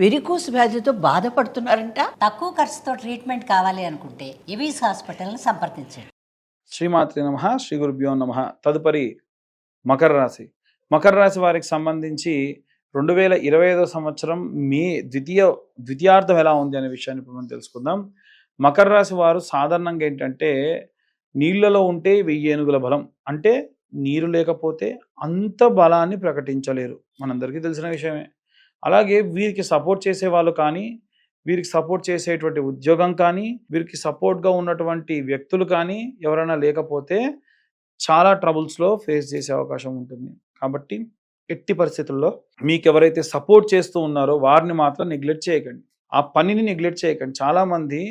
Varicose వ్యాధితో బాధపడుతున్నారంట. తక్కువ ఖర్చుతో ట్రీట్మెంట్ కావాలి అనుకుంటే ఎవిస్ హాస్పిటల్ని సంప్రదించండి. శ్రీమాత్రి నమః, శ్రీ గురుభ్యో నమః. తదుపరి మకర రాశి. మకర రాశి వారికి సంబంధించి 2025 సంవత్సరం మే ద్వితీయార్థం ఎలా ఉంది అనే విషయాన్ని ఇప్పుడు మనం తెలుసుకుందాం. మకర రాశి వారు సాధారణంగా ఏంటంటే నీళ్లలో ఉంటే 1000 ఏనుగుల బలం, అంటే నీరు లేకపోతే అంత బలాన్ని ప్రకటించలేరు, మనందరికీ తెలిసిన విషయమే. అలాగే వీరికి సపోర్ట్ చేసే వాళ్ళు కానీ, వీరికి సపోర్ట్ చేసేటువంటి ఉద్యోగం కానీ, వీరికి సపోర్ట్గా ఉన్నటువంటి వ్యక్తులు కానీ ఎవరైనా లేకపోతే చాలా ట్రబుల్స్లో ఫేస్ చేసే అవకాశం ఉంటుంది. కాబట్టి ఎట్టి పరిస్థితుల్లో మీకు ఎవరైతే సపోర్ట్ చేస్తూ ఉన్నారో వారిని మాత్రం నెగ్లెక్ట్ చేయకండి, ఆ పనిని నెగ్లెక్ట్ చేయకండి. చాలామంది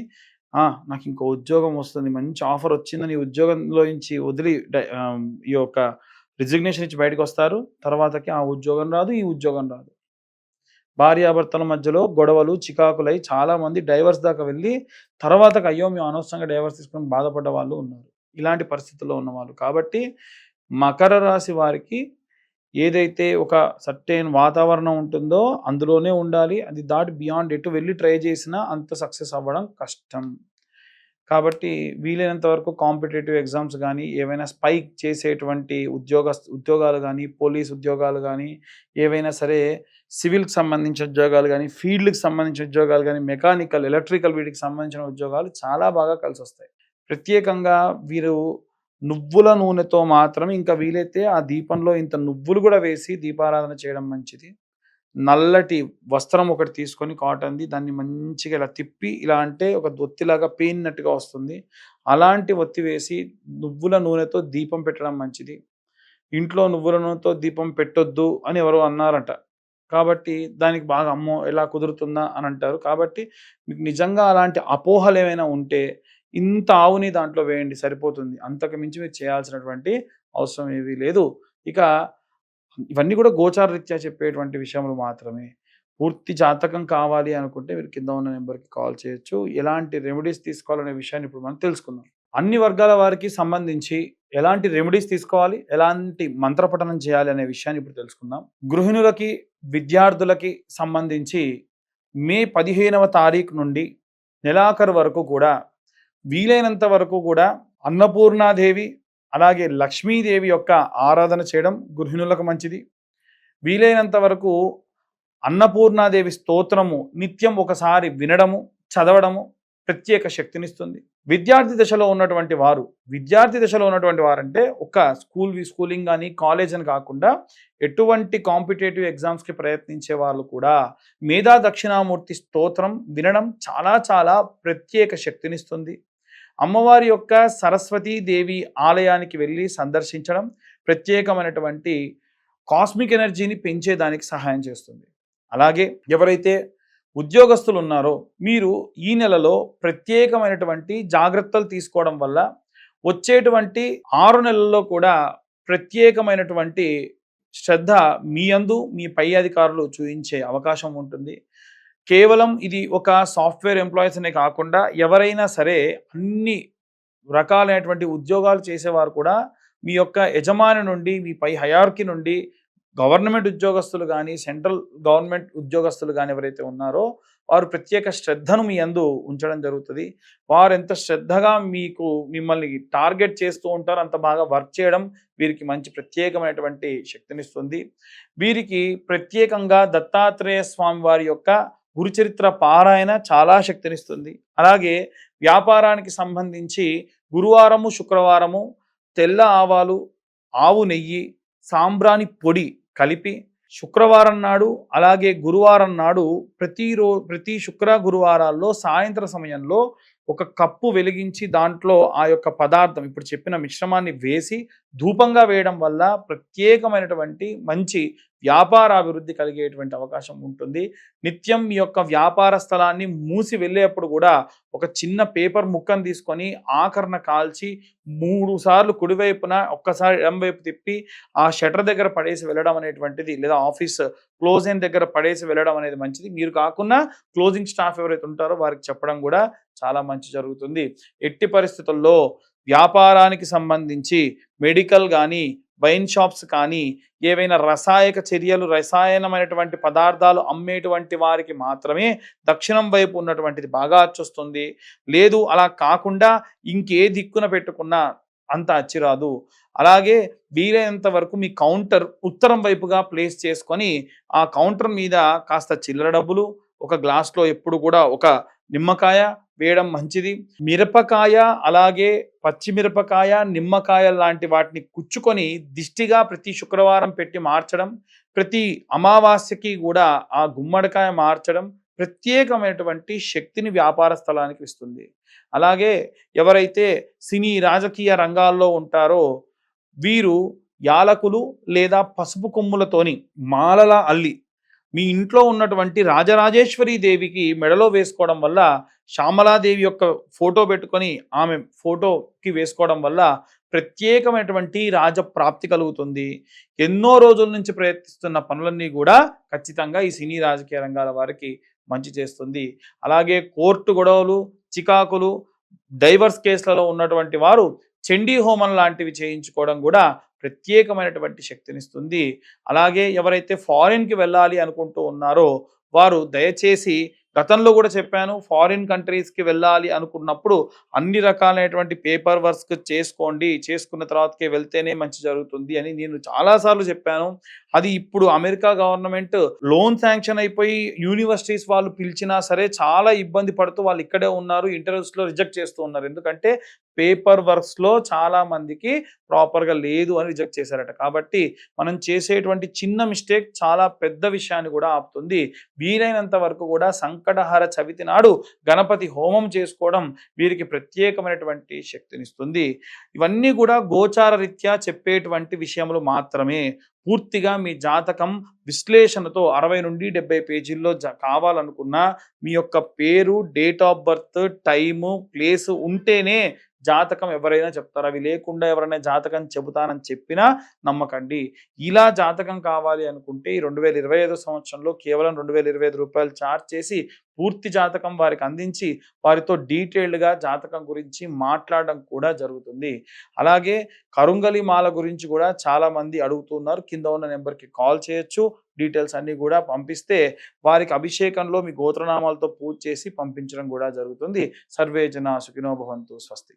నాకు ఇంకో ఉద్యోగం వస్తుంది, మంచి ఆఫర్ వచ్చిందని ఉద్యోగంలో నుంచి వదిలి ఈ యొక్క రిజిగ్నేషన్ ఇచ్చి బయటకు వస్తారు. తర్వాతకి ఆ ఉద్యోగం రాదు, ఈ ఉద్యోగం రాదు. భార్యాభర్తల మధ్యలో గొడవలు చికాకులై చాలామంది డైవర్స్ దాకా వెళ్ళి తర్వాతకి అయ్యో మేము అనవసరంగా డైవర్స్ తీసుకొని బాధపడ్డ వాళ్ళు ఉన్నారు, ఇలాంటి పరిస్థితుల్లో ఉన్నవాళ్ళు. కాబట్టి మకర రాశి వారికి ఏదైతే ఒక సర్టెన్ వాతావరణం ఉంటుందో అందులోనే ఉండాలి. అది దాటి బియాండ్ ఎటు వెళ్ళి ట్రై చేసినా అంత సక్సెస్ అవ్వడం కష్టం. కాబట్టి వీలైనంత వరకు కాంపిటేటివ్ ఎగ్జామ్స్ కానీ, ఏవైనా స్పైక్ చేసేటువంటి ఉద్యోగాలు కానీ, పోలీస్ ఉద్యోగాలు కానీ, ఏవైనా సరే సివిల్కి సంబంధించిన ఉద్యోగాలు కానీ, ఫీల్డ్కి సంబంధించిన ఉద్యోగాలు కానీ, మెకానికల్, ఎలక్ట్రికల్ వీటికి సంబంధించిన ఉద్యోగాలు చాలా బాగా కలిసి వస్తాయి. ప్రత్యేకంగా వీరు నువ్వుల నూనెతో మాత్రం, ఇంకా వీలైతే ఆ దీపంలో ఇంత నువ్వులు కూడా వేసి దీపారాధన చేయడం మంచిది. నల్లటి వస్త్రం ఒకటి తీసుకొని కాటన్ది, దాన్ని మంచిగా ఇలా తిప్పి ఇలా అంటే ఒక ఒత్తిలాగా పేనినట్టుగా వస్తుంది, అలాంటి ఒత్తి వేసి నువ్వుల నూనెతో దీపం పెట్టడం మంచిది. ఇంట్లో నువ్వుల నూనెతో దీపం పెట్టొద్దు అని ఎవరో అన్నారట, కాబట్టి దానికి బాగా అమ్మో ఎలా కుదురుతుందా అని అంటారు. కాబట్టి మీకు నిజంగా అలాంటి అపోహలు ఏమైనా ఉంటే ఇంత ఆవుని దాంట్లో వేయండి, సరిపోతుంది. అంతకు మించి మీరు చేయాల్సినటువంటి అవసరం ఏమీ లేదు. ఇక ఇవన్నీ కూడా గోచార రీత్యా చెప్పేటువంటి విషయములు మాత్రమే. పూర్తి జాతకం కావాలి అనుకుంటే మీరు కింద ఉన్న నెంబర్కి కాల్ చేయొచ్చు. ఎలాంటి రెమెడీస్ తీసుకోవాలనే విషయాన్ని ఇప్పుడు మనం తెలుసుకుందాం. అన్ని వర్గాల వారికి సంబంధించి ఎలాంటి రెమెడీస్ తీసుకోవాలి, ఎలాంటి మంత్రపఠనం చేయాలి అనే విషయాన్ని ఇప్పుడు తెలుసుకుందాం. గృహిణులకి, విద్యార్థులకి సంబంధించి మే 15వ తారీఖు నుండి నెలాఖరు వరకు కూడా వీలైనంత వరకు కూడా అన్నపూర్ణాదేవి అలాగే లక్ష్మీదేవి యొక్క ఆరాధన చేయడం గృహిణులకు మంచిది. వీలైనంత వరకు అన్నపూర్ణాదేవి స్తోత్రము నిత్యం ఒకసారి వినడము, చదవడము ప్రత్యేక శక్తినిస్తుంది. విద్యార్థి దశలో ఉన్నటువంటి వారంటే ఒక స్కూలింగ్ కానీ కాలేజ్ అని కాకుండా ఎటువంటి కాంపిటేటివ్ ఎగ్జామ్స్కి ప్రయత్నించే వాళ్ళు కూడా మేధా దక్షిణామూర్తి స్తోత్రం వినడం చాలా చాలా ప్రత్యేక శక్తినిస్తుంది. అమ్మవారి యొక్క సరస్వతీదేవి ఆలయానికి వెళ్ళి సందర్శించడం ప్రత్యేకమైనటువంటి కాస్మిక్ ఎనర్జీని పెంచేదానికి సహాయం చేస్తుంది. అలాగే ఎవరైతే ఉద్యోగస్తులు ఉన్నారో మీరు ఈ నెలలో ప్రత్యేకమైనటువంటి జాగ్రత్తలు తీసుకోవడం వల్ల వచ్చేటువంటి 6 నెలల్లో కూడా ప్రత్యేకమైనటువంటి శ్రద్ధ మీ యందు మీ పై అధికారులు చూపించే అవకాశం ఉంటుంది. కేవలం ఇది ఒక సాఫ్ట్వేర్ ఎంప్లాయీస్ అనే కాకుండా ఎవరైనా సరే అన్ని రకాలైనటువంటి ఉద్యోగాలు చేసేవారు కూడా మీ యొక్క యజమాని నుండి, మీ పై హయార్కీ నుండి గవర్నమెంట్ ఉద్యోగస్తులు కానీ, సెంట్రల్ గవర్నమెంట్ ఉద్యోగస్తులు కానీ ఎవరైతే ఉన్నారో వారు ప్రత్యేక శ్రద్ధను మీ యందు ఉంచడం జరుగుతుంది. వారు ఎంత శ్రద్ధగా మిమ్మల్ని టార్గెట్ చేస్తూ ఉంటారో అంత బాగా వర్క్ చేయడం వీరికి మంచి ప్రత్యేకమైనటువంటి శక్తినిస్తుంది. వీరికి ప్రత్యేకంగా దత్తాత్రేయ స్వామి వారి యొక్క గురుచరిత్ర పారాయణ చాలా శక్తినిస్తుంది. అలాగే వ్యాపారానికి సంబంధించి గురువారము, శుక్రవారము తెల్ల ఆవాలు, ఆవు నెయ్యి, సాంబ్రాణి పొడి కలిపి శుక్రవారం నాడు అలాగే గురువారం నాడు ప్రతి శుక్ర గురువారాల్లో సాయంత్రం సమయంలో ఒక కప్పు వెలిగించి దాంట్లో ఆ యొక్క పదార్థం ఇప్పుడు చెప్పిన మిశ్రమాన్ని వేసి ధూపంగా వేయడం వల్ల ప్రత్యేకమైనటువంటి మంచి వ్యాపార అభివృద్ధి కలిగేటువంటి అవకాశం ఉంటుంది. నిత్యం మీ యొక్క వ్యాపార స్థలాన్ని మూసి వెళ్ళేప్పుడు కూడా ఒక చిన్న పేపర్ ముక్కను తీసుకొని ఆకరణ కాల్చి 3 సార్లు కుడివైపున ఒక్కసారి ఎడంవైపు తిప్పి ఆ షటర్ దగ్గర పడేసి వెళ్ళడం అనేటువంటిది, లేదా ఆఫీస్ క్లోజింగ్ దగ్గర పడేసి వెళ్ళడం అనేది మంచిది. మీరు కాకుండా క్లోజింగ్ స్టాఫ్ ఎవరైతే ఉంటారో వారికి చెప్పడం కూడా చాలా మంచి జరుగుతుంది. ఎట్టి పరిస్థితుల్లో వ్యాపారానికి సంబంధించి మెడికల్ కానీ, వైన్ షాప్స్ కానీ, ఏవైనా రసాయక చర్యలు, రసాయనమైనటువంటి పదార్థాలు అమ్మేటువంటి వారికి మాత్రమే దక్షిణం వైపు ఉన్నటువంటిది బాగా అచ్చొస్తుంది. లేదు అలా కాకుండా ఇంకే దిక్కున పెట్టుకున్నా అంత అచ్చి రాదు. అలాగే వీలైనంత వరకు మీ కౌంటర్ ఉత్తరం వైపుగా ప్లేస్ చేసుకొని ఆ కౌంటర్ మీద కాస్త చిల్లర డబ్బులు, ఒక గ్లాస్లో ఎప్పుడు కూడా ఒక నిమ్మకాయ వేయడం మంచిది. మిరపకాయ, అలాగే పచ్చిమిరపకాయ, నిమ్మకాయ లాంటి వాటిని కుచ్చుకొని దిష్టిగా ప్రతి శుక్రవారం పెట్టి మార్చడం, ప్రతి అమావాస్యకి కూడా ఆ గుమ్మడికాయ మార్చడం ప్రత్యేకమైనటువంటి శక్తిని వ్యాపార స్థలానికి ఇస్తుంది. అలాగే ఎవరైతే సినీ రాజకీయ రంగాల్లో ఉంటారో వీరు యాలకులు లేదా పసుపు కొమ్ములతోని మాలలా అల్లి మీ ఇంట్లో ఉన్నటువంటి రాజరాజేశ్వరి దేవికి మెడలో వేసుకోవడం వల్ల, శ్యామలాదేవి యొక్క ఫోటో పెట్టుకొని ఆమె ఫోటోకి వేసుకోవడం వల్ల ప్రత్యేకమైనటువంటి రాజప్రాప్తి కలుగుతుంది. ఎన్నో రోజుల నుంచి ప్రయత్నిస్తున్న పనులన్నీ కూడా ఖచ్చితంగా ఈ సినీ రాజకీయ రంగాల వారికి మంచి చేస్తుంది. అలాగే కోర్టు గొడవలు, చికాకులు, డైవర్స్ కేసులలో ఉన్నటువంటి వారు చండీ హోమం లాంటివి చేయించుకోవడం కూడా ప్రత్యేకమైనటువంటి శక్తినిస్తుంది. అలాగే ఎవరైతే ఫారిన్కి వెళ్ళాలి అనుకుంటూ ఉన్నారో వారు దయచేసి, గతంలో కూడా చెప్పాను, ఫారిన్ కంట్రీస్కి వెళ్ళాలి అనుకున్నప్పుడు అన్ని రకాలైనటువంటి పేపర్ వర్క్ చేసుకోండి, చేసుకున్న తర్వాతకే వెళ్తేనే మంచి జరుగుతుంది అని నేను చాలాసార్లు చెప్పాను. అది ఇప్పుడు అమెరికా గవర్నమెంట్ లోన్ శాంక్షన్ అయిపోయి యూనివర్సిటీస్ వాళ్ళు పిలిచినా సరే చాలా ఇబ్బంది పడుతూ వాళ్ళు ఇక్కడే ఉన్నారు, ఇంటర్వ్యూస్లో రిజెక్ట్ చేస్తూ ఉన్నారు. ఎందుకంటే పేపర్ వర్క్స్లో చాలా మందికి ప్రాపర్గా లేదు అని రిజెక్ట్ చేశారట. కాబట్టి మనం చేసేటువంటి చిన్న మిస్టేక్ చాలా పెద్ద విషయాన్ని కూడా ఆపుతుంది. వీలైనంత వరకు కూడా సంకటహార చవితి నాడు గణపతి హోమం చేసుకోవడం వీరికి ప్రత్యేకమైనటువంటి శక్తినిస్తుంది. ఇవన్నీ కూడా గోచార రీత్యా చెప్పేటువంటి విషయములు మాత్రమే. పూర్తిగా మీ జాతకం విశ్లేషణతో 60 నుండి 70 పేజీల్లో కావాలనుకున్నా మీ యొక్క పేరు, date of birth, time, place ఉంటేనే జాతకం ఎవరైనా చెప్తారు. అవి లేకుండా ఎవరైనా జాతకం చెబుతానని చెప్పినా నమ్మకండి. ఇలా జాతకం కావాలి అనుకుంటే ఈ 2025 సంవత్సరంలో కేవలం 2025 రూపాయలు ఛార్జ్ చేసి పూర్తి జాతకం వారికి అందించి వారితో డీటెయిల్డ్గా జాతకం గురించి మాట్లాడడం కూడా జరుగుతుంది. అలాగే కరుంగలి మాల గురించి కూడా చాలామంది అడుగుతున్నారు. కింద ఉన్న నెంబర్కి కాల్ చేయొచ్చు. డీటెయిల్స్ అన్నీ కూడా పంపిస్తే వారికి అభిషేకంలో మీ గోత్రనామాలతో పూజ చేసి పంపించడం కూడా జరుగుతుంది. సర్వే జనా సుఖినో భవంతు. స్వస్తి.